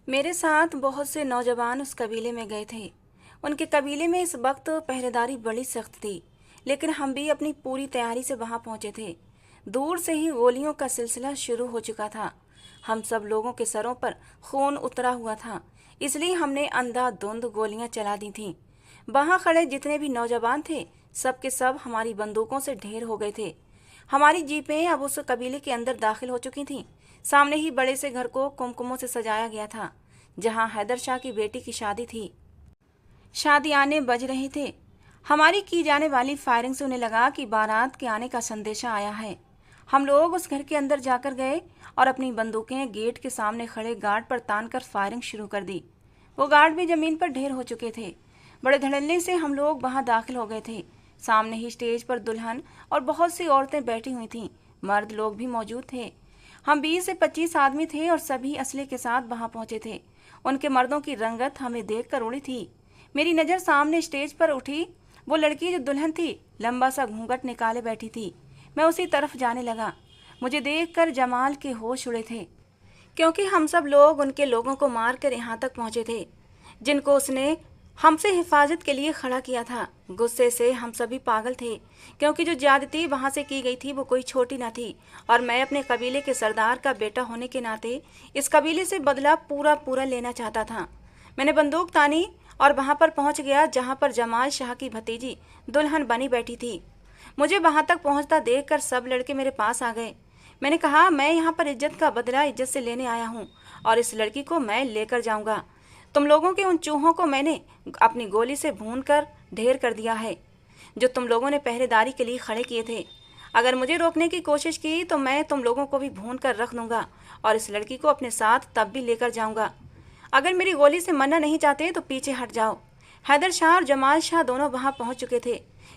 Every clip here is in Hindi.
मेरे साथ बहुत से नौजवान उस कबीले में गए थे। उनके कबीले में इस वक्त पहरेदारी बड़ी सख्त थी, लेकिन हम भी अपनी पूरी तैयारी से वहां पहुंचे थे। दूर से ही गोलियों का सिलसिला शुरू हो चुका था। हम सब लोगों के सरों पर खून उतरा हुआ था, इसलिए हमने अंधाधुंध गोलियां चला दी थीं। वहां खड़े जितने भी नौजवान थे, सब के सब हमारी बंदूकों से ढेर हो गए थे। हमारी जीपें अब उस कबीले के अंदर दाखिल हो चुकी थीं। सामने ही बड़े से घर को कुमकुमों से सजाया गया था, जहां हैदर शाह की बेटी की शादी थी। शादी आने बज रहे थे। हमारी की जाने वाली फायरिंग से उन्हें लगा कि बारात के आने का संदेशा आया है। हम लोग उस घर के अंदर जाकर गए और अपनी बंदूकें गेट के सामने खड़े गार्ड पर तान कर फायरिंग शुरू कर दी। वो गार्ड भी जमीन पर ढेर हो चुके थे। बड़े धड़ल्ले से हम लोग वहां दाखिल हो गए थे। सामने ही स्टेज पर दुल्हन और बहुत सी औरतें बैठी हुई थीं। मर्द लोग भी मौजूद थे। हम 20 से 25 आदमी थे और सभी असले के साथ वहां पहुंचे थे। उनके मर्दों की रंगत हमें देख कर उड़ी थी। मेरी नज़र सामने स्टेज पर उठी। वो लड़की जो दुल्हन थी, लंबा सा घूंघट निकाले बैठी थी। मैं उसी तरफ जाने लगा। मुझे देखकर जमाल के होश उड़े थे, क्योंकि हम सब लोग उनके लोगों को मार कर यहाँ तक पहुंचे थे, जिनको उसने हमसे हिफाजत के लिए खड़ा किया था। गुस्से से हम सभी पागल थे, क्योंकि जो ज्यादती वहां से की गई थी वो कोई छोटी ना थी, और मैं अपने कबीले के सरदार का बेटा होने के नाते इस कबीले से बदला पूरा पूरा लेना चाहता था। मैंने बंदूक तानी और वहां पर पहुंच गया जहां पर जमाल शाह की भतीजी दुल्हन बनी बैठी थी। मुझे वहां तक पहुंचता देखकर सब लड़के मेरे पास आ गए। मैंने कहा, मैं यहाँ पर इज्जत का बदला इज्जत से लेने आया हूँ, और इस लड़की को मैं लेकर जाऊंगा। तुम लोगों के उन चूहों को मैंने अपनी गोली से भून कर ढेर कर दिया है, जो तुम लोगों ने पहरेदारी के लिए खड़े किए थे। अगर मुझे रोकने की कोशिश की तो मैं तुम लोगों को भी भून कर रख दूंगा, और इस लड़की को अपने साथ तब भी लेकर जाऊंगा। अगर मेरी गोली से मरना नहीं चाहते तो पीछे हट जाओ। हैदर शाह और जमाल शाह दोनों वहां पहुंच चुके थे।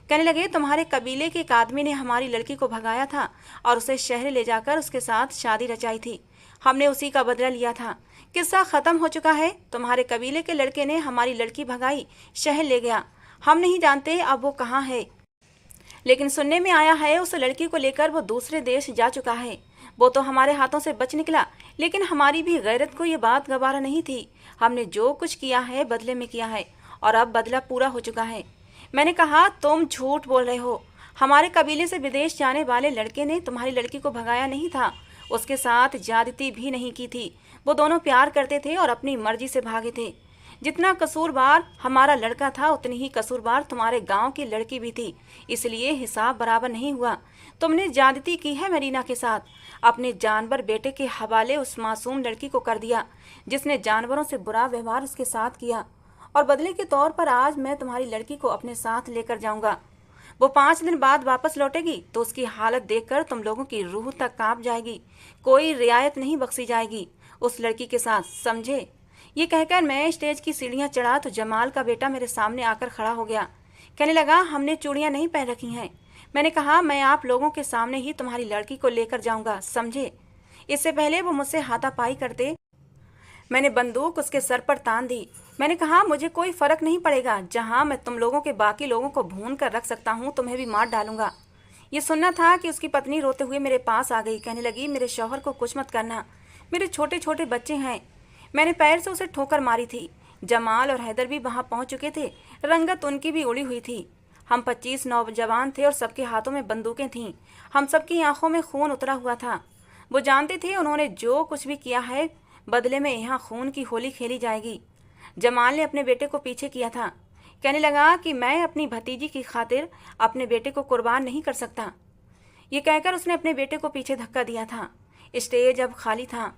कहने लगे, तुम्हारे कबीले के एक आदमी ने हमारी लड़की को भगाया था और उसे शहर ले जाकर उसके साथ शादी रचाई थी। हमने उसी का बदला लिया था। किस्सा खत्म हो चुका है। तुम्हारे कबीले के लड़के ने हमारी लड़की भगाई, शहर ले गया। हम नहीं जानते अब वो कहाँ है, लेकिन सुनने में आया है उस लड़की को लेकर वो दूसरे देश जा चुका है। वो तो हमारे हाथों से बच निकला, लेकिन हमारी भी गैरत को ये बात गवारा नहीं थी। हमने जो कुछ किया है बदले में किया है, और अब बदला पूरा हो चुका है। मैंने कहा, तुम झूठ बोल रहे हो। हमारे कबीले से विदेश जाने वाले लड़के ने तुम्हारी लड़की को भगाया नहीं था, उसके साथ ज्यादती भी नहीं की थी। वो दोनों प्यार करते थे और अपनी मर्जी से भागे थे। जितना कसूरवार हमारा लड़का था, उतनी ही कसूरवार तुम्हारे गांव की लड़की भी थी, इसलिए हिसाब बराबर नहीं हुआ। तुमने ज्यादती की है मरीना के साथ। अपने जानवर बेटे के हवाले उस मासूम लड़की को कर दिया, जिसने जानवरों से बुरा व्यवहार उसके साथ किया, और बदले के तौर पर आज मैं तुम्हारी लड़की को अपने साथ लेकर जाऊंगा। वो 5 दिन बाद वापस लौटेगी तो उसकी हालत देखकर तुम लोगों की रूह तक कांप जाएगी। कोई रियायत नहीं बख्शी जाएगी उस लड़की के साथ, समझे? ये कहकर मैं स्टेज की सीढ़ियां चढ़ा तो जमाल का बेटा मेरे सामने आकर खड़ा हो गया। कहने लगा, हमने चूड़ियां नहीं पहन रखी हैं। मैंने कहा, मैं आप लोगों के सामने ही तुम्हारी लड़की को लेकर जाऊंगा, समझे? इससे पहले वो मुझसे हाथापाई करते, मैंने बंदूक उसके सर पर तान दी। मैंने कहा, मुझे कोई फर्क नहीं पड़ेगा। जहां मैं तुम लोगों के बाकी लोगों को भून कर रख सकता हूं, तुम्हें भी मार डालूंगा। ये सुनना था कि उसकी पत्नी रोते हुए मेरे पास आ गई। कहने लगी, मेरे शौहर को कुछ मत करना, मेरे छोटे छोटे बच्चे हैं। मैंने पैर से उसे ठोकर मारी थी। जमाल और हैदर भी वहां पहुंच चुके थे। रंगत उनकी भी उड़ी हुई थी। हम 25 नौजवान थे और सबके हाथों में बंदूकें थीं। हम सबकी आंखों में खून उतरा हुआ था। वो जानते थे उन्होंने जो कुछ भी किया है, बदले में यहाँ खून की होली खेली जाएगी। जमाल ने अपने बेटे को पीछे किया था। कहने लगा कि मैं अपनी भतीजी की खातिर अपने बेटे को कुर्बान नहीं कर सकता। ये कहकर उसने अपने बेटे को पीछे धक्का दिया था। स्टेज अब खाली था।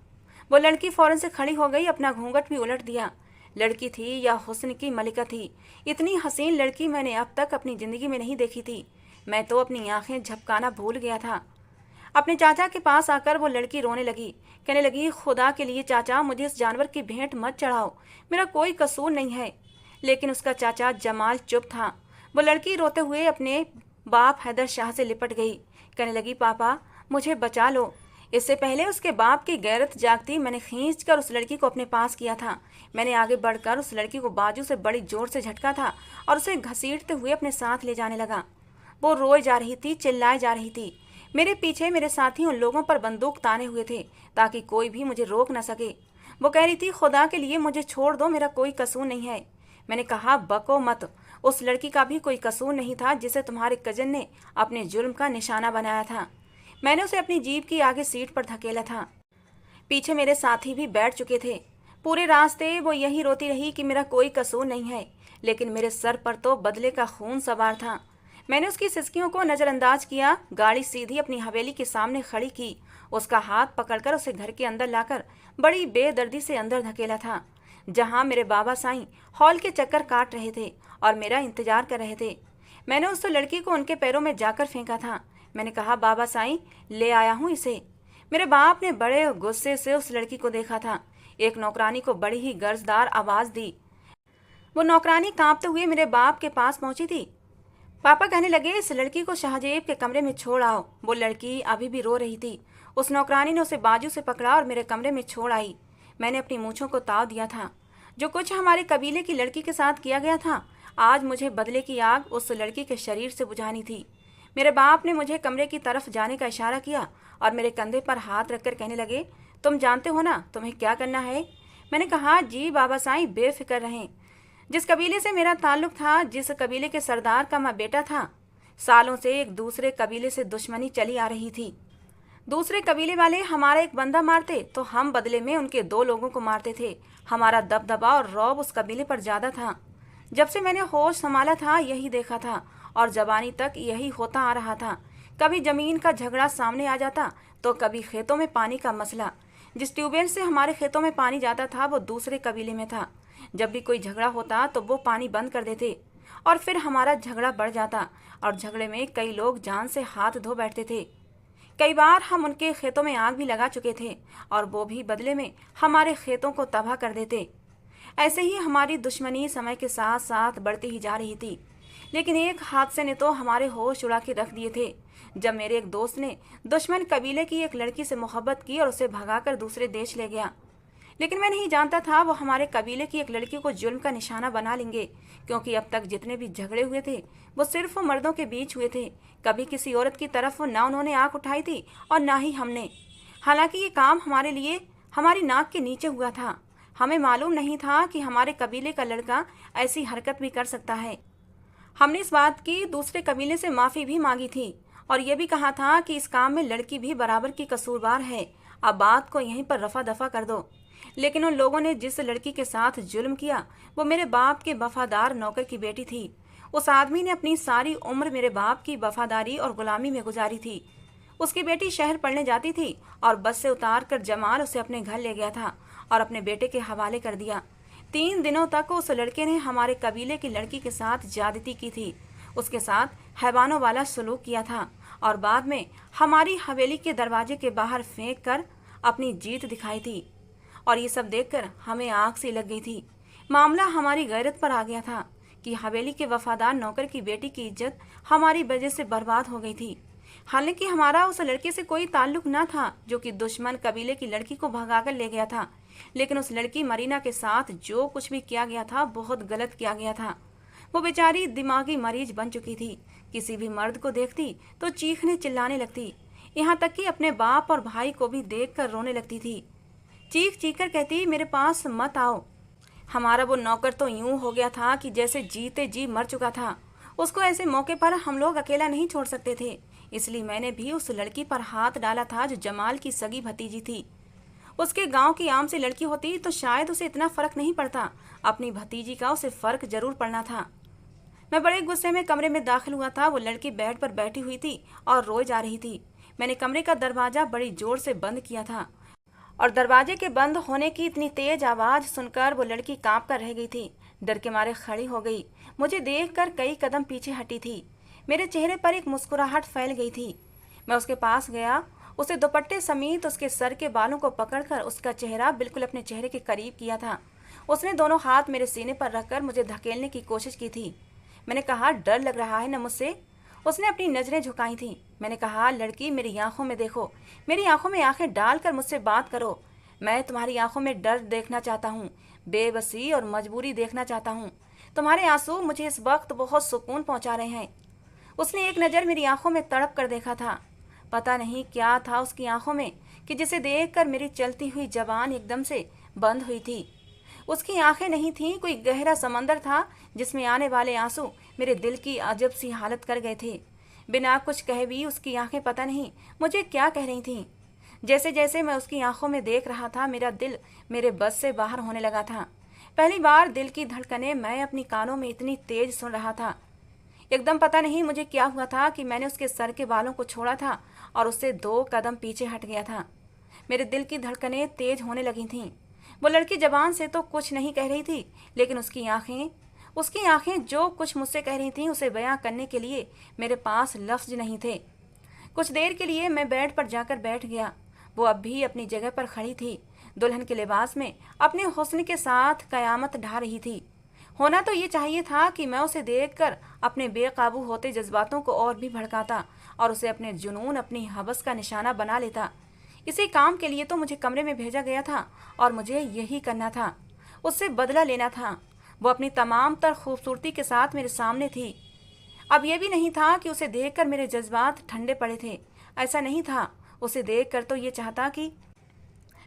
वो लड़की फौरन से खड़ी हो गई, अपना घूंघट भी उलट दिया। लड़की थी या हुस्न की मलिका थी। इतनी हसीन लड़की मैंने अब तक अपनी जिंदगी में नहीं देखी थी। मैं तो अपनी आंखें झपकाना भूल गया था। अपने चाचा के पास आकर वो लड़की रोने लगी। कहने लगी, खुदा के लिए चाचा, मुझे इस जानवर की भेंट मत चढ़ाओ, मेरा कोई कसूर नहीं है। लेकिन उसका चाचा जमाल चुप था। वो लड़की रोते हुए अपने बाप हैदर शाह से लिपट गई। कहने लगी, पापा मुझे बचा लो। इससे पहले उसके बाप की गैरत जागती, मैंने खींचकर उस लड़की को अपने पास किया था। मैंने आगे बढ़कर उस लड़की को बाजू से बड़ी जोर से झटका था और उसे घसीटते हुए अपने साथ ले जाने लगा। वो रोए जा रही थी, चिल्लाए जा रही थी। मेरे पीछे मेरे साथी उन लोगों पर बंदूक ताने हुए थे ताकि कोई भी मुझे रोक न सके। वो कह रही थी, खुदा के लिए मुझे छोड़ दो, मेरा कोई कसूर नहीं है। मैंने कहा, बको मत, उस लड़की का भी कोई कसूर नहीं था जिसे तुम्हारे कजन ने अपने जुल्म का निशाना बनाया था। मैंने उसे अपनी जीप की आगे सीट पर धकेला था। पीछे मेरे साथी भी बैठ चुके थे। पूरे रास्ते वो यही रोती रही कि मेरा कोई कसूर नहीं है, लेकिन मेरे सर पर तो बदले का खून सवार था। मैंने उसकी सिसकियों को नज़रअंदाज किया, गाड़ी सीधी अपनी हवेली के सामने खड़ी की, उसका हाथ पकड़कर उसे घर के अंदर लाकर बड़ी बेदर्दी से अंदर धकेला था, जहां मेरे बाबा साईं हॉल के चक्कर काट रहे थे और मेरा इंतजार कर रहे थे। मैंने उस लड़की को उनके पैरों में जाकर फेंका था। मैंने कहा, बाबा साईं, ले आया हूँ इसे। मेरे बाप ने बड़े गुस्से से उस लड़की को देखा था। एक नौकरानी को बड़ी ही गर्जदार आवाज दी। वो नौकरानी कांपते हुए मेरे बाप के पास पहुंची थी। पापा कहने लगे, इस लड़की को शाहजेब के कमरे में छोड़ आओ। वो लड़की अभी भी रो रही थी। उस नौकरानी ने उसे बाजू से पकड़ा और मेरे कमरे में छोड़ आई। मैंने अपनी मूंछों को ताव दिया था। जो कुछ हमारे कबीले की लड़की के साथ किया गया था, आज मुझे बदले की आग उस लड़की के शरीर से बुझानी थी। मेरे बाप ने मुझे कमरे की तरफ जाने का इशारा किया और मेरे कंधे पर हाथ रखकर कहने लगे, तुम जानते हो ना तुम्हें क्या करना है? मैंने कहा, जी बाबा साईं, बेफिक्र रहें। जिस कबीले से मेरा ताल्लुक था, जिस कबीले के सरदार का मैं बेटा था, सालों से एक दूसरे कबीले से दुश्मनी चली आ रही थी। दूसरे कबीले वाले हमारा एक बंदा मारते तो हम बदले में उनके 2 लोगों को मारते थे। हमारा दबदबा और रौब उस कबीले पर ज्यादा था। जब से मैंने होश संभाला था यही देखा था और जवानी तक यही होता आ रहा था। कभी जमीन का झगड़ा सामने आ जाता तो कभी खेतों में पानी का मसला। जिस ट्यूबवेल से हमारे खेतों में पानी जाता था वो दूसरे कबीले में था। जब भी कोई झगड़ा होता तो वो पानी बंद कर देते और फिर हमारा झगड़ा बढ़ जाता और झगड़े में कई लोग जान से हाथ धो बैठते थे। कई बार हम उनके खेतों में आग भी लगा चुके थे और वो भी बदले में हमारे खेतों को तबाह कर देते। ऐसे ही हमारी दुश्मनी समय के साथ साथ बढ़ती ही जा रही थी। लेकिन एक हादसे ने तो हमारे होश उड़ा के रख दिए थे, जब मेरे एक दोस्त ने दुश्मन कबीले की एक लड़की से मोहब्बत की और उसे भगाकर दूसरे देश ले गया। लेकिन मैं नहीं जानता था वो हमारे कबीले की एक लड़की को जुल्म का निशाना बना लेंगे, क्योंकि अब तक जितने भी झगड़े हुए थे वो सिर्फ मर्दों के बीच हुए थे। कभी किसी औरत की तरफ ना उन्होंने आंख उठाई थी और ना ही हमने। हालांकि ये काम हमारे लिए हमारी नाक के नीचे हुआ था। हमें मालूम नहीं था कि हमारे कबीले का लड़का ऐसी हरकत भी कर सकता है। हमने इस बात की दूसरे कबीले से माफ़ी भी मांगी थी और ये भी कहा था कि इस काम में लड़की भी बराबर की कसूरवार है, अब बात को यहीं पर रफा दफा कर दो। लेकिन उन लोगों ने जिस लड़की के साथ जुल्म किया वो मेरे बाप के वफादार नौकर की बेटी थी। उस आदमी ने अपनी सारी उम्र मेरे बाप की वफादारी और गुलामी में गुजारी थी। उसकी बेटी शहर पढ़ने जाती थी और बस से उतार कर जमाल उसे अपने घर ले गया था और अपने बेटे के हवाले कर दिया। 3 दिनों तक उस लड़के ने हमारे कबीले की लड़की के साथ ज्यादती की थी, उसके साथ हैवानों वाला सलूक किया था और बाद में हमारी हवेली के दरवाजे के बाहर फेंक कर अपनी जीत दिखाई थी। और ये सब देखकर हमें आग सी लग गई थी। मामला हमारी गैरत पर आ गया था कि हवेली के वफादार नौकर की बेटी की इज्जत हमारी वजह से बर्बाद हो गई थी। हालांकि हमारा उस लड़के से कोई ताल्लुक न था जो कि दुश्मन कबीले की लड़की को भगाकर ले गया था, लेकिन उस लड़की मरीना के साथ जो कुछ भी किया गया था बहुत गलत किया गया था। वो बेचारी दिमागी मरीज बन चुकी थी। किसी भी मर्द को देखती तो चीखने चिल्लाने लगती, यहाँ तक कि अपने बाप और भाई को भी देखकर रोने लगती थी। चीख चीख कर कहती, मेरे पास मत आओ। हमारा वो नौकर तो यूं हो गया था कि जैसे जीते जी मर चुका था। उसको ऐसे मौके पर हम लोग अकेला नहीं छोड़ सकते थे, इसलिए मैंने भी उस लड़की पर हाथ डाला था जो जमाल की सगी भतीजी थी। उसके गांव की आम से लड़की होती तो शायद उसे इतना फर्क नहीं पड़ता, अपनी भतीजी का उसे फर्क जरूर पड़ना था। मैं बड़े गुस्से में कमरे में दाखिल हुआ था। वो लड़की बेड पर बैठी हुई थी और रोए जा रही थी। मैंने कमरे का दरवाजा बड़ी जोर से बंद किया था और दरवाजे के बंद होने की इतनी तेज आवाज सुनकर वो लड़की कांप कर रह गई थी। डर के मारे खड़ी हो गई। मुझे देखकर कई कदम पीछे हटी थी। मेरे चेहरे पर एक मुस्कुराहट फैल गई थी। मैं उसके पास गया, उसे दुपट्टे समेत उसके सर के बालों को पकड़कर उसका चेहरा बिल्कुल अपने चेहरे के करीब किया था। उसने दोनों हाथ मेरे सीने पर रखकर मुझे धकेलने की कोशिश की थी। मैंने कहा, डर लग रहा है न मुझसे? उसने अपनी नजरें झुकाई थीं। मैंने कहा, लड़की मेरी आंखों में देखो, मेरी आंखों में आंखें डालकर मुझसे बात करो। मैं तुम्हारी आंखों में डर देखना चाहता हूँ, बेबसी और मजबूरी देखना चाहता हूँ। तुम्हारे आंसू मुझे इस वक्त बहुत सुकून पहुँचा रहे हैं। उसने एक नज़र मेरी आंखों में तड़प कर देखा था। पता नहीं क्या था उसकी आंखों में कि जिसे देखकर मेरी चलती हुई जबान एकदम से बंद हुई थी। उसकी आंखें नहीं थीं, कोई गहरा समंदर था जिसमें आने वाले आंसू मेरे दिल की अजब सी हालत कर गए थे। बिना कुछ कहे भी उसकी आंखें पता नहीं मुझे क्या कह रही थीं। जैसे जैसे मैं उसकी आंखों में देख रहा था, मेरा दिल मेरे बस से बाहर होने लगा था। पहली बार दिल की धड़कनें मैं अपनी कानों में इतनी तेज सुन रहा था। एकदम पता नहीं मुझे क्या हुआ था कि मैंने उसके सर के बालों को छोड़ा था और उससे 2 कदम पीछे हट गया था। मेरे दिल की धड़कनें तेज होने लगी थीं। वो लड़की जबान से तो कुछ नहीं कह रही थी, लेकिन उसकी आंखें जो कुछ मुझसे कह रही थीं उसे बयां करने के लिए मेरे पास लफ्ज नहीं थे। कुछ देर के लिए मैं बेड पर जाकर बैठ गया। वो अब भी अपनी जगह पर खड़ी थी, दुल्हन के लिबास में अपने हुस्न के साथ कयामत ढा रही थी। होना तो ये चाहिए था कि मैं उसे देखकर अपने बेकाबू होते जज्बातों को और भी भड़काता और उसे अपने जुनून, अपनी हवस का निशाना बना लेता। इसी काम के लिए तो मुझे कमरे में भेजा गया था और मुझे यही करना था, उससे बदला लेना था। वो अपनी तमाम तर खूबसूरती के साथ मेरे सामने थी। अब यह भी नहीं था कि उसे देखकर मेरे जज्बात ठंडे पड़े थे, ऐसा नहीं था। उसे देखकर तो ये चाहता कि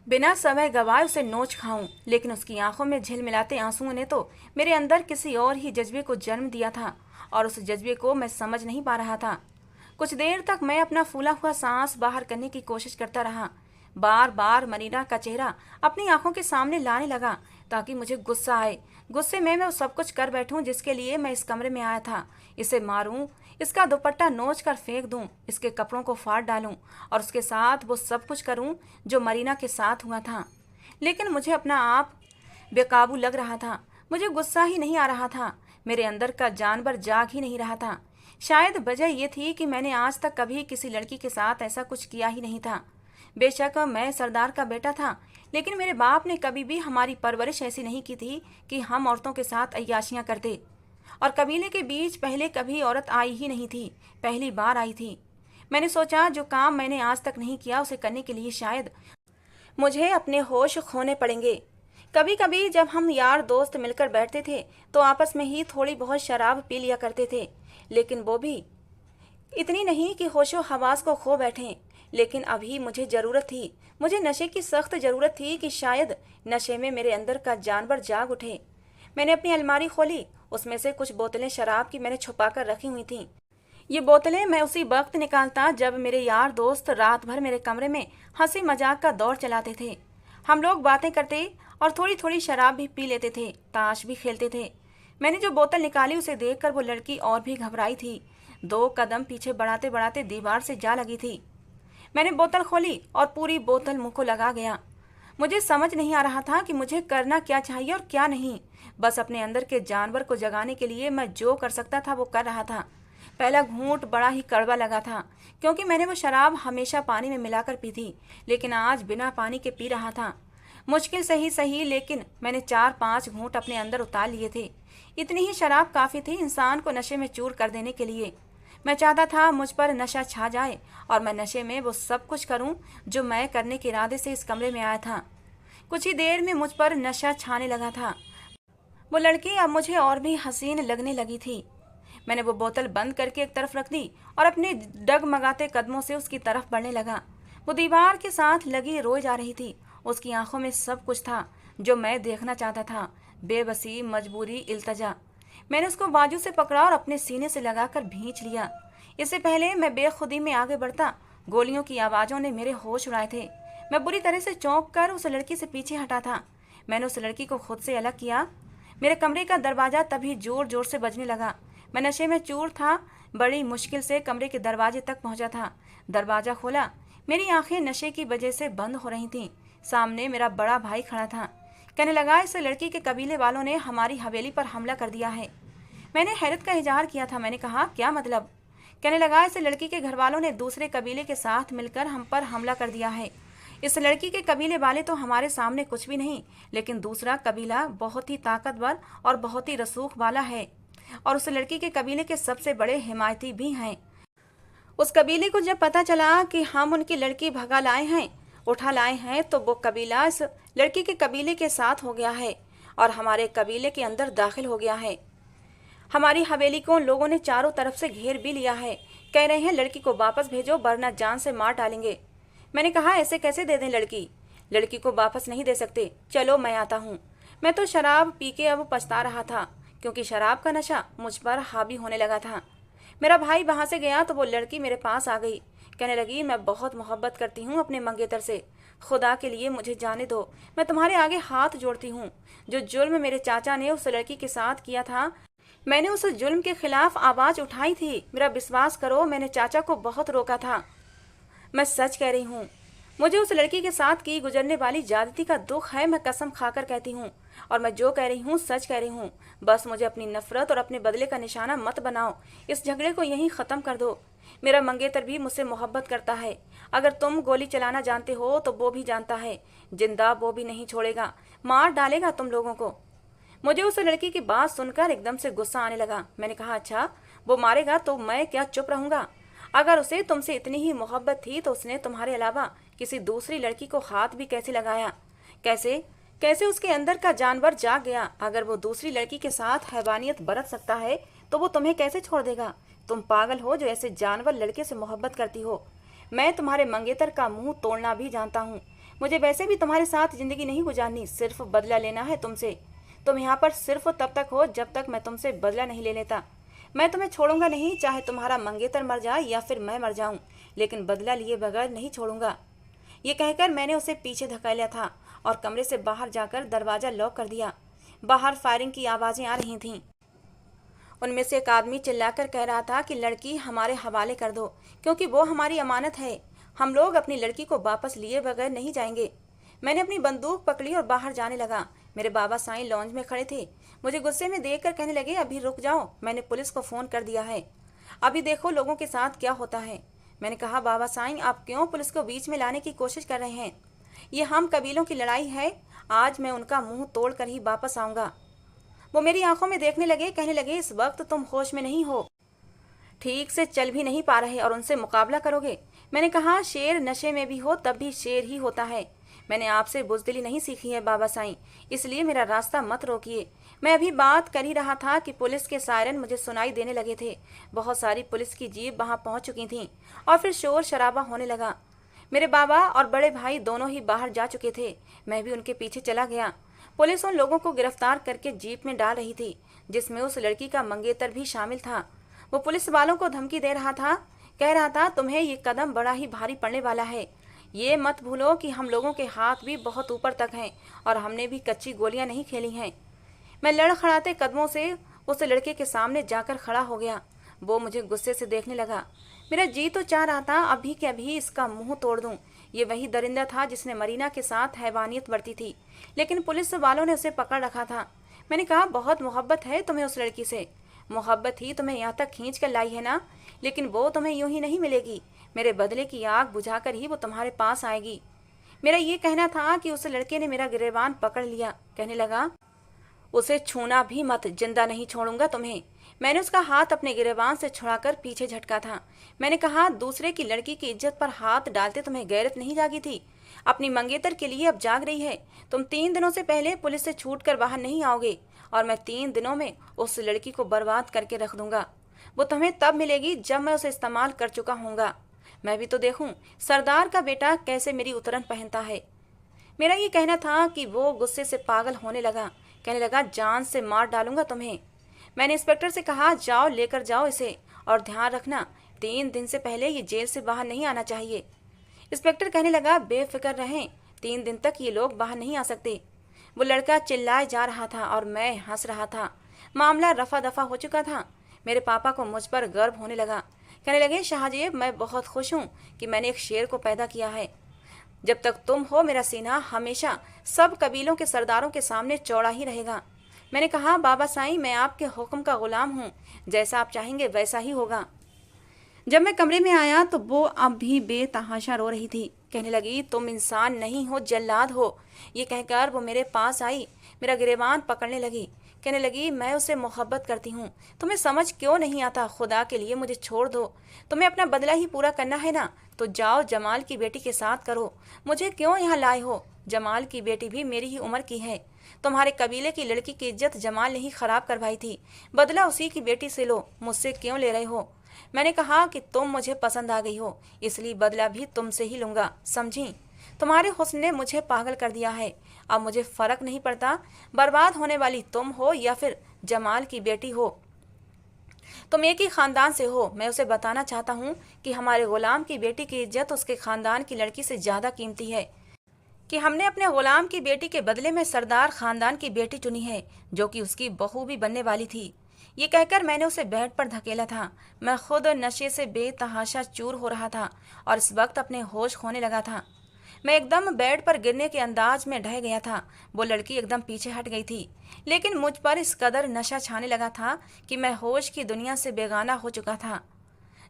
बिना समय गवाए उसे नोच खाऊं, लेकिन उसकी आंखों में झिलमिलाते आंसुओं ने तो मेरे अंदर किसी और ही जज्बे को जन्म दिया था और उस जज्बे को मैं समझ नहीं पा रहा था। कुछ देर तक मैं अपना फूला हुआ सांस बाहर करने की कोशिश करता रहा। बार बार मरीना का चेहरा अपनी आंखों के सामने लाने लगा ताकि मुझे गुस्सा आए। गुस्से में मैं वो सब कुछ कर बैठूं जिसके लिए मैं इस कमरे में आया था। इसे मारूं, इसका दुपट्टा नोच कर फेंक दूं, इसके कपड़ों को फाड़ डालूं और उसके साथ वो सब कुछ करूं जो मरीना के साथ हुआ था। लेकिन मुझे अपना आप बेकाबू लग रहा था। मुझे गुस्सा ही नहीं आ रहा था, मेरे अंदर का जानवर जाग ही नहीं रहा था। शायद वजह यह थी कि मैंने आज तक कभी किसी लड़की के साथ ऐसा कुछ किया ही नहीं था। बेशक मैं सरदार का बेटा था, लेकिन मेरे बाप ने कभी भी हमारी परवरिश ऐसी नहीं की थी कि हम औरतों के साथ अय्याशियां करते। और कबीले के बीच पहले कभी औरत आई ही नहीं थी, पहली बार आई थी। मैंने सोचा जो काम मैंने आज तक नहीं किया उसे करने के लिए शायद मुझे अपने होश खोने पड़ेंगे। कभी कभी जब हम यार दोस्त मिलकर बैठते थे तो आपस में ही थोड़ी बहुत शराब पी लिया करते थे, लेकिन वो भी इतनी नहीं कि होशो हवास को खो बैठें। लेकिन अभी मुझे ज़रूरत थी, मुझे नशे की सख्त ज़रूरत थी कि शायद नशे में मेरे अंदर का जानवर जाग उठे। मैंने अपनी अलमारी खोली, उसमें से कुछ बोतलें शराब की मैंने छुपा कर रखी हुई थीं। ये बोतलें मैं उसी वक्त निकालता जब मेरे यार दोस्त रात भर मेरे कमरे में हंसी मजाक का दौर चलाते थे। हम लोग बातें करते और थोड़ी थोड़ी शराब भी पी लेते थे, ताश भी खेलते थे। मैंने जो बोतल निकाली उसे देखकर वो लड़की और भी घबराई थी, 2 कदम पीछे बढ़ाते बढ़ाते दीवार से जा लगी थी। मैंने बोतल खोली और पूरी बोतल मुंह को लगा गया। मुझे समझ नहीं आ रहा था कि मुझे करना क्या चाहिए और क्या नहीं। बस अपने अंदर के जानवर को जगाने के लिए मैं जो कर सकता था वो कर रहा था। पहला घूंट बड़ा ही कड़वा लगा था, क्योंकि मैंने वो शराब हमेशा पानी में मिलाकर पी थी, लेकिन आज बिना पानी के पी रहा था। मुश्किल से ही सही, लेकिन मैंने 4-5 घूंट अपने अंदर उतार लिए थे। इतनी ही शराब काफ़ी थी इंसान को नशे में चूर कर देने के लिए। मैं चाहता था मुझ पर नशा छा जाए और मैं नशे में वो सब कुछ करूं जो मैं करने के इरादे से इस कमरे में आया था। कुछ ही देर में मुझ पर नशा छाने लगा था। वो लड़की अब मुझे और भी हसीन लगने लगी थी। मैंने वो बोतल बंद करके एक तरफ रख दी और अपने डगमगाते कदमों से उसकी तरफ बढ़ने लगा। वो दीवार के साथ लगी रोए जा रही थी। उसकी आंखों में सब कुछ था जो मैं देखना चाहता था, बेबसी, मजबूरी, इल्तजा। मैंने उसको बाजू से पकड़ा और अपने सीने से लगाकर भींच लिया। इससे पहले मैं बेखुदी में आगे बढ़ता, गोलियों की आवाज़ों ने मेरे होश उड़ाए थे। मैं बुरी तरह से चौंक कर उस लड़की से पीछे हटा था। मैंने उस लड़की को खुद से अलग किया। मेरे कमरे का दरवाज़ा तभी जोर जोर से बजने लगा। मैं नशे में चूर था, बड़ी मुश्किल से कमरे के दरवाजे तक पहुंचा था। दरवाज़ा खोला, मेरी आंखें नशे की वजह से बंद हो रही थीं। सामने मेरा बड़ा भाई खड़ा था। कहने लगा, इस लड़की के कबीले वालों ने हमारी हवेली पर हमला कर दिया है। मैंने हैरत का इजहार किया था। मैंने कहा, क्या मतलब? कहने लगा, इस लड़की के घर वालों ने दूसरे कबीले के साथ मिलकर हम पर हमला कर दिया है। इस लड़की के कबीले वाले तो हमारे सामने कुछ भी नहीं, लेकिन दूसरा कबीला बहुत ही ताकतवर और बहुत ही रसूख वाला है और उस लड़की के कबीले के सबसे बड़े हिमायती भी हैं। उस कबीले को जब पता चला कि हम उनकी लड़की भगा लाए हैं, उठा लाए हैं, तो वो कबीला इस लड़की के कबीले के साथ हो गया है और हमारे कबीले के अंदर दाखिल हो गया है। हमारी हवेली को उन लोगों ने चारों तरफ से घेर भी लिया है। कह रहे हैं लड़की को वापस भेजो वरना जान से मार डालेंगे। मैंने कहा, ऐसे कैसे दे दें लड़की? लड़की को वापस नहीं दे सकते। चलो मैं आता हूँ। मैं तो शराब पी के अब पछता रहा था, क्योंकि शराब का नशा मुझ पर हावी होने लगा था। मेरा भाई वहां से गया तो वो लड़की मेरे पास आ गई। कहने लगी, मैं बहुत मोहब्बत करती हूँ अपने मंगेतर से, खुदा के लिए मुझे जाने दो, मैं तुम्हारे आगे हाथ जोड़ती हूँ। जो जुल्म मेरे चाचा ने उस लड़की के साथ किया था, मैंने उस जुल्म के खिलाफ आवाज उठाई थी। मेरा विश्वास करो, मैंने चाचा को बहुत रोका था। मैं सच कह रही हूँ, मुझे उस लड़की के साथ की गुजरने वाली ज्यादती का दुख है। मैं कसम खाकर कहती हूँ, और मैं जो कह रही हूँ सच कह रही हूँ। बस मुझे अपनी नफरत और अपने बदले का निशाना मत बनाओ। इस झगड़े को यहीं खत्म कर दो। मेरा मंगेतर भी मुझसे मोहब्बत करता है। अगर तुम गोली चलाना जानते हो तो वो भी जानता है। जिंदा वो भी नहीं छोड़ेगा, मार डालेगा तुम लोगों को। मुझे उस लड़की की बात सुनकर एकदम से गुस्सा आने लगा। मैंने कहा, अच्छा वो मारेगा तो मैं क्या चुप रहूंगा? अगर उसे तुमसे इतनी ही मोहब्बत थी तो उसने तुम्हारे अलावा किसी दूसरी लड़की को हाथ भी कैसे लगाया? कैसे कैसे उसके अंदर का जानवर जाग गया? अगर वो दूसरी लड़की के साथ हैवानियत बरत सकता है तो वो तुम्हें कैसे छोड़ देगा? तुम पागल हो जो ऐसे जानवर लड़के से मोहब्बत करती हो। मैं तुम्हारे मंगेतर का मुंह तोड़ना भी जानता हूँ। मुझे वैसे भी तुम्हारे साथ जिंदगी नहीं गुजारनी, सिर्फ बदला लेना है तुमसे। तुम यहाँ पर सिर्फ तब तक हो जब तक मैं तुमसे बदला नहीं ले लेता। मैं तुम्हें छोड़ूंगा नहीं, चाहे तुम्हारा मंगेतर मर जाए या फिर मैं मर जाऊं, लेकिन बदला लिए बगैर नहीं छोड़ूंगा। ये कहकर मैंने उसे पीछे धकेला था और कमरे से बाहर जाकर दरवाजा लॉक कर दिया। बाहर फायरिंग की आवाजें आ रही थीं। उनमें से एक आदमी चिल्लाकर कह रहा था कि लड़की हमारे हवाले कर दो, क्योंकि वो हमारी अमानत है। हम लोग अपनी लड़की को वापस लिए बगैर नहीं जाएंगे। मैंने अपनी बंदूक पकड़ी और बाहर जाने लगा। मेरे बाबा साईं लॉन्ज में खड़े थे। मुझे गुस्से में देखकर कहने लगे, अभी रुक जाओ, मैंने पुलिस को फोन कर दिया है। अभी देखो लोगों के साथ क्या होता है। मैंने कहा, बाबा साईं आप क्यों पुलिस को बीच में लाने की कोशिश कर रहे हैं? ये हम कबीलों की लड़ाई है। आज मैं उनका मुंह तोड़ कर ही वापस आऊंगा। वो मेरी आंखों में देखने लगे, कहने लगे, इस वक्त तुम होश में नहीं हो, ठीक से चल भी नहीं पा रहे और उनसे मुकाबला करोगे? मैंने कहा, शेर नशे में भी हो तब भी शेर ही होता है। मैंने आपसे बुजदिली नहीं सीखी है बाबा साईं, इसलिए मेरा रास्ता मत रोकिए। मैं अभी बात कर ही रहा था कि पुलिस के सायरन मुझे सुनाई देने लगे थे। बहुत सारी पुलिस की जीप वहां पहुंच चुकी थीं और फिर शोर शराबा होने लगा। मेरे बाबा और बड़े भाई दोनों ही बाहर जा चुके थे। मैं भी उनके पीछे चला गया। पुलिस उन लोगों को गिरफ्तार करके जीप में डाल रही थी, जिसमें उस लड़की का मंगेतर भी शामिल था। वो पुलिस वालों को धमकी दे रहा था, कह रहा था, तुम्हें ये कदम बड़ा ही भारी पड़ने वाला है। ये मत भूलो कि हम लोगों के हाथ भी बहुत ऊपर तक हैं और हमने भी कच्ची गोलियां नहीं खेली हैं। मैं लड़खड़ाते कदमों से उस लड़के के सामने जाकर खड़ा हो गया। वो मुझे गुस्से से देखने लगा। मेरा जी तो चाह रहा था अभी के अभी इसका मुंह तोड़ दूं। ये वही दरिंदा था जिसने मरीना के साथ हैवानियत बरती थी, लेकिन पुलिस वालों ने उसे पकड़ रखा था। मैंने कहा, बहुत मोहब्बत है तुम्हें उस लड़की से। मोहब्बत ही तुम्हें यहाँ तक खींच कर लाई है ना, लेकिन वो तुम्हें यूं ही नहीं मिलेगी। मेरे बदले की आग बुझाकर ही वो तुम्हारे पास आएगी। मेरा ये कहना था कि उस लड़के ने मेरा गिरेबान पकड़ लिया। कहने लगा, उसे छूना भी मत, जिंदा नहीं छोड़ूंगा तुम्हें। मैंने उसका हाथ अपने गिरेबान से छुड़ाकर पीछे झटका था। मैंने कहा, दूसरे की लड़की की इज्जत पर हाथ डालते तुम्हें गैरत नहीं जागी थी? अपनी मंगेतर के लिए अब जाग रही है। तुम 3 दिनों से पहले पुलिस से छूट कर बाहर नहीं आओगे और मैं 3 दिनों में उस लड़की को बर्बाद करके रख दूंगा। वो तुम्हें तब मिलेगी जब मैं उसे इस्तेमाल कर चुका हूँगा। मैं भी तो देखूं सरदार का बेटा कैसे मेरी उतरन पहनता है। मेरा ये कहना था कि वो गुस्से से पागल होने लगा। कहने लगा, जान से मार डालूंगा तुम्हें। मैंने इंस्पेक्टर से कहा, जाओ लेकर जाओ इसे, और ध्यान रखना 3 दिन से पहले ये जेल से बाहर नहीं आना चाहिए। इंस्पेक्टर कहने लगा, बेफिक्र रहें, 3 दिन तक ये लोग बाहर नहीं आ सकते। वो लड़का चिल्लाए जा रहा था और मैं हंस रहा था। मामला रफा दफा हो चुका था। मेरे पापा को मुझ पर गर्व होने लगा। कहने लगे, शाहजेब मैं बहुत खुश हूँ कि मैंने एक शेर को पैदा किया है। जब तक तुम हो मेरा सीना हमेशा सब कबीलों के सरदारों के सामने चौड़ा ही रहेगा। मैंने कहा, बाबा साईं मैं आपके हुक्म का गुलाम हूँ, जैसा आप चाहेंगे वैसा ही होगा। जब मैं कमरे में आया तो वो अब भी बेतहाशा रो रही थी। कहने लगी, तुम इंसान नहीं हो, जल्लाद हो। ये कहकर वो मेरे पास आई, मेरा गिरेबान पकड़ने लगी। कहने लगी, मैं उससे मोहब्बत करती हूँ, तुम्हें समझ क्यों नहीं आता? खुदा के लिए मुझे छोड़ दो। तुम्हें अपना बदला ही पूरा करना है ना, तो जाओ जमाल की बेटी के साथ करो। मुझे क्यों यहाँ लाए हो? जमाल की बेटी भी मेरी ही उम्र की है। तुम्हारे कबीले की लड़की की इज्जत जमाल ने ही खराब करवाई थी, बदला उसी की बेटी से लो, मुझसे क्यों ले रहे हो? मैंने कहा कि तुम मुझे पसंद आ गई हो, इसलिए बदला भी तुमसे ही लूंगा, समझी? तुम्हारे हुस्न ने मुझे पागल कर दिया है। अब मुझे फर्क नहीं पड़ता बर्बाद होने वाली तुम हो या फिर जमाल की बेटी हो। तुम एक ही खानदान से हो। मैं उसे बताना चाहता हूँ कि हमारे गुलाम की बेटी की इज्जत उसके खानदान की लड़की से ज्यादा कीमती है, कि हमने अपने गुलाम की बेटी के बदले में सरदार खानदान की बेटी चुनी है, जो कि उसकी बहू भी बनने वाली थी। ये कहकर मैंने उसे बेड पर धकेला था। मैं खुद नशे से बेतहाशा चूर हो रहा था और इस वक्त अपने होश खोने लगा था। मैं एकदम बेड पर गिरने के अंदाज में ढह गया था। वो लड़की एकदम पीछे हट गई थी, लेकिन मुझ पर इस कदर नशा छाने लगा था कि मैं होश की दुनिया से बेगाना हो चुका था।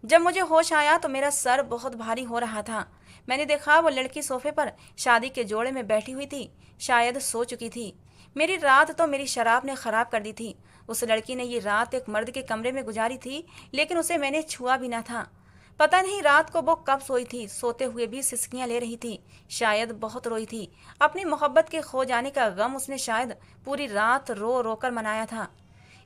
जब मुझे होश आया तो मेरा सर बहुत भारी हो रहा था। मैंने देखा वो लड़की सोफे पर शादी के जोड़े में बैठी हुई थी, शायद सो चुकी थी। मेरी रात तो मेरी शराब ने खराब कर दी थी। उस लड़की ने ये रात एक मर्द के कमरे में गुजारी थी, लेकिन उसे मैंने छुआ भी ना था। पता नहीं रात को वो कब सोई थी। सोते हुए भी सिसकियां ले रही थी, शायद बहुत रोई थी। अपनी मोहब्बत के खो जाने का गम उसने शायद पूरी रात रो रो कर मनाया था।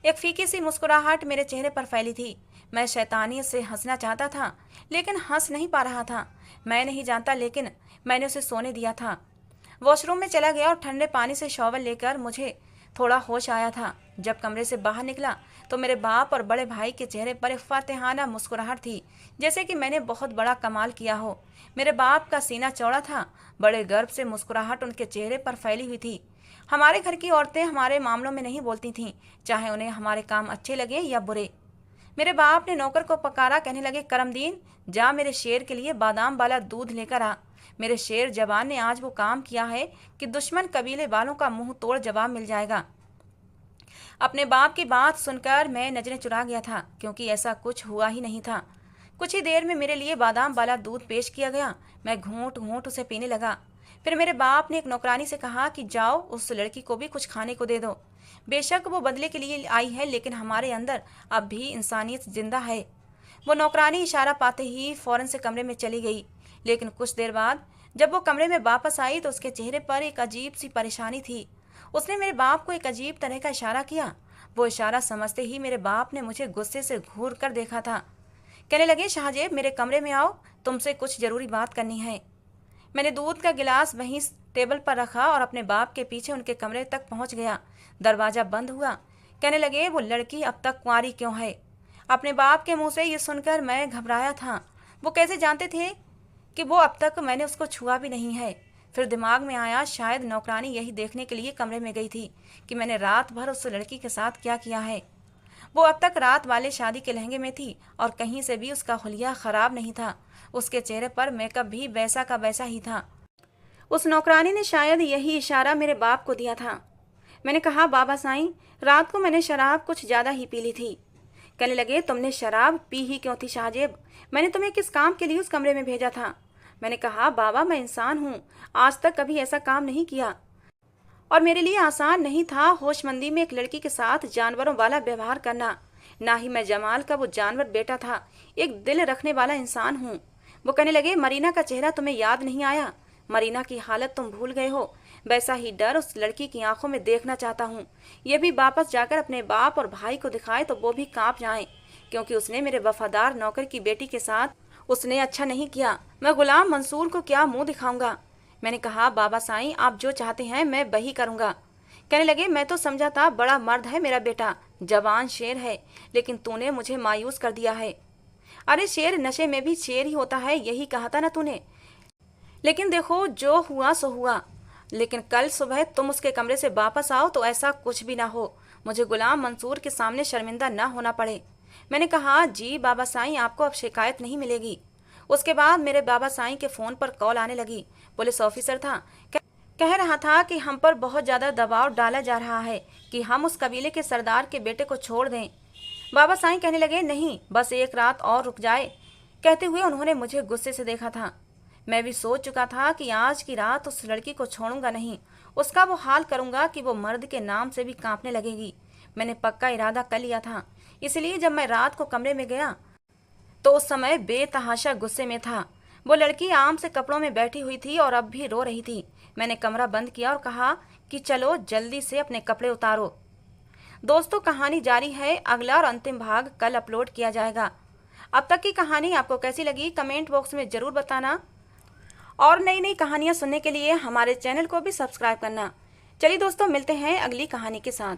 एक फीकी सी मुस्कुराहट मेरे चेहरे पर फैली थी। मैं शैतानियत से हंसना चाहता था, लेकिन हंस नहीं पा रहा था। मैं नहीं जानता, लेकिन मैंने उसे सोने दिया था। वॉशरूम में चला गया और ठंडे पानी से शॉवर लेकर मुझे थोड़ा होश आया था। जब कमरे से बाहर निकला तो मेरे बाप और बड़े भाई के चेहरे पर एक फातिहाना मुस्कुराहट थी, जैसे कि मैंने बहुत बड़ा कमाल किया हो। मेरे बाप का सीना चौड़ा था, बड़े गर्व से मुस्कुराहट उनके चेहरे पर फैली हुई थी। हमारे घर की औरतें हमारे मामलों में नहीं बोलती थीं, चाहे उन्हें हमारे काम अच्छे लगे या बुरे। मेरे बाप ने नौकर को पकारा, कहने लगे, करमदीन, जा मेरे शेर के लिए बादाम वाला दूध लेकर आ। मेरे शेर जवान ने आज वो काम किया है कि दुश्मन कबीले वालों का मुंह तोड़ जवाब मिल जाएगा। अपने बाप की बात सुनकर मैं नजरें चुरा गया था, क्योंकि ऐसा कुछ हुआ ही नहीं था। कुछ ही देर में मेरे लिए बादाम वाला दूध पेश किया गया। मैं घूंट घूंट उसे पीने लगा। फिर मेरे बाप ने एक नौकरानी से कहा कि जाओ उस लड़की को भी कुछ खाने को दे दो। बेशक वो बदले के लिए आई है, लेकिन हमारे अंदर अब भी इंसानियत जिंदा है। वो नौकरानी इशारा पाते ही फौरन से कमरे में चली गई, लेकिन कुछ देर बाद जब वो कमरे में वापस आई तो उसके चेहरे पर एक अजीब सी परेशानी थी। उसने मेरे बाप को एक अजीब तरह का इशारा किया। वो इशारा समझते ही मेरे बाप ने मुझे गुस्से से घूर कर देखा था। कहने लगे, शाहजेब, मेरे कमरे में आओ, तुमसे कुछ जरूरी बात करनी है। मैंने दूध का गिलास वहीं टेबल पर रखा और अपने बाप के पीछे उनके कमरे तक पहुंच गया। दरवाजा बंद हुआ। कहने लगे, वो लड़की अब तक कुंवारी क्यों है? अपने बाप के मुंह से ये सुनकर मैं घबराया था। वो कैसे जानते थे कि वो अब तक मैंने उसको छुआ भी नहीं है? फिर दिमाग में आया, शायद नौकरानी यही देखने के लिए कमरे में गई थी कि मैंने रात भर उस लड़की के साथ क्या किया है। वो अब तक रात वाले शादी के लहंगे में थी और कहीं से भी उसका हुलिया खराब नहीं था। उसके चेहरे पर मेकअप भी वैसा का वैसा ही था। उस नौकरानी ने शायद यही इशारा मेरे बाप को दिया था। मैंने कहा, बाबा साईं, रात को मैंने शराब कुछ ज्यादा ही पी ली थी। कहने लगे, तुमने शराब पी ही क्यों थी शाहजेब? मैंने तुम्हें किस काम के लिए उस कमरे में भेजा था? मैंने कहा, बाबा, मैं इंसान हूँ, आज तक कभी ऐसा काम नहीं किया और मेरे लिए आसान नहीं था होशमंदी में एक लड़की के साथ जानवरों वाला व्यवहार करना। ना ही मैं जमाल का वो जानवर बेटा था, एक दिल रखने वाला इंसान हूँ। वो कहने लगे, मरीना का चेहरा तुम्हें याद नहीं आया? मरीना की हालत तुम भूल गए हो? वैसा ही डर उस लड़की की आंखों में देखना चाहता हूँ। ये भी वापस जाकर अपने बाप और भाई को दिखाए तो वो भी कांप जाएं, क्योंकि उसने मेरे वफादार नौकर की बेटी के साथ उसने अच्छा नहीं किया। मैं गुलाम मंसूर को क्या मुंह दिखाऊंगा? मैंने कहा, बाबा साईं, आप जो चाहते हैं मैं वही करूंगा। कहने लगे, मैं तो समझा था बड़ा मर्द है मेरा बेटा, जवान शेर है, लेकिन तूने मुझे मायूस कर दिया है। अरे शेर नशे में भी शेर ही होता है, यही कहा था ना तूने। लेकिन देखो, जो हुआ सो हुआ। लेकिन कल सुबह तुम उसके कमरे से वापस आओ तो ऐसा कुछ भी ना हो, मुझे गुलाम मंसूर के सामने शर्मिंदा ना होना पड़े। मैंने कहा, जी बाबा साईं, आपको अब शिकायत नहीं मिलेगी। उसके बाद मेरे बाबा साईं के फोन पर कॉल आने लगी। पुलिस ऑफिसर था, कह रहा था कि हम पर बहुत ज्यादा दबाव डाला जा रहा है कि हम उस कबीले के सरदार के बेटे को छोड़ दें। बाबा साईं कहने लगे, नहीं, बस एक रात और रुक जाए। कहते हुए उन्होंने मुझे गुस्से से देखा था। मैं भी सोच चुका था कि आज की रात उस लड़की को छोड़ूंगा नहीं, उसका वो हाल करूंगा कि वो मर्द के नाम से भी कांपने लगेगी। मैंने पक्का इरादा कर लिया था, इसलिए जब मैं रात को कमरे में गया तो उस समय बेतहाशा गुस्से में था। वो लड़की आम से कपड़ों में बैठी हुई थी और अब भी रो रही थी। मैंने कमरा बंद किया और कहा कि चलो जल्दी से अपने कपड़े उतारो। दोस्तों, कहानी जारी है, अगला और अंतिम भाग कल अपलोड किया जाएगा। अब तक की कहानी आपको कैसी लगी कमेंट बॉक्स में जरूर बताना और नई नई कहानियाँ सुनने के लिए हमारे चैनल को भी सब्सक्राइब करना। चलिए दोस्तों, मिलते हैं अगली कहानी के साथ।